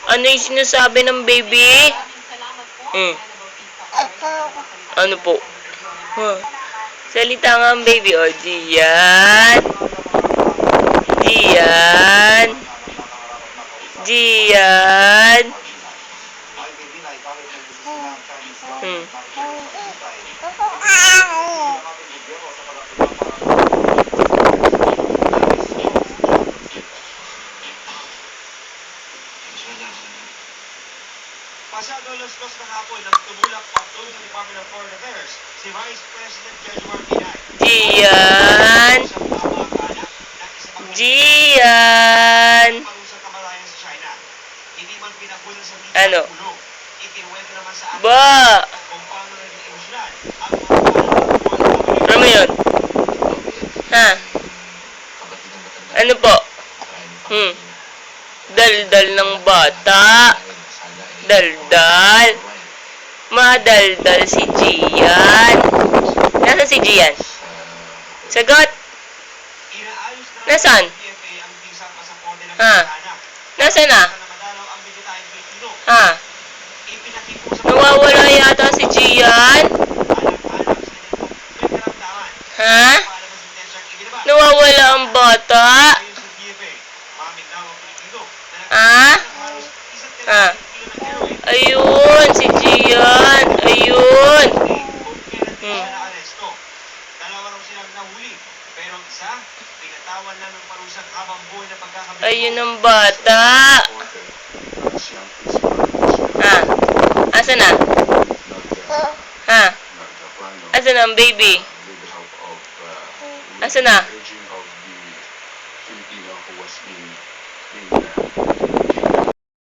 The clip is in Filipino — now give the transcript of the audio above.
Ano yung sinasabi ng baby? Ano po? Salita nga ang baby. O, Gian. Gian. Gian. Pasado alas 2 ng hapon nang tumulak patrol sa Department of Foreign Affairs si Vice President Jejomar Binay. Gian. Gian. Parusang kamalayan sa China. Hindi man pinakulan sa media Ano? ang ulo. Ikinuwento naman sa atin Ba? kung paano naging emosyonan ang mga Ano mo yun? Ha? Ano po? Daldal ng bata. Daldal. Madaldal si Gian. Nasaan si Gian? Sagot. inaayos na Nasaan? ng PFA ang bisang pasaporte ng Ha? China. Nasaan na? Na madalaw ang bigitayang Pilipino. Ha? Ipinakikusap Nawawala yata si Gian. anak-anak sa ganitong may karamdaman. Ha? Paalabas ng tensyang ibinaba. Nawawala ang bata. Ayon sa PFA, maraming daw ang Pilipino na Ha? halos isa't Ha? kalahating kilo ng heroin. Ayun, si Gian. Ayun. Kung kailan siya naaresto. Dalawa raw silang nahuli. Pero ang isa, pinatawan na ng parusang habang buhay na pagkakabit. Ayun ang bata. Ha? Asa na? Ha? Asa na ang baby? Asa na?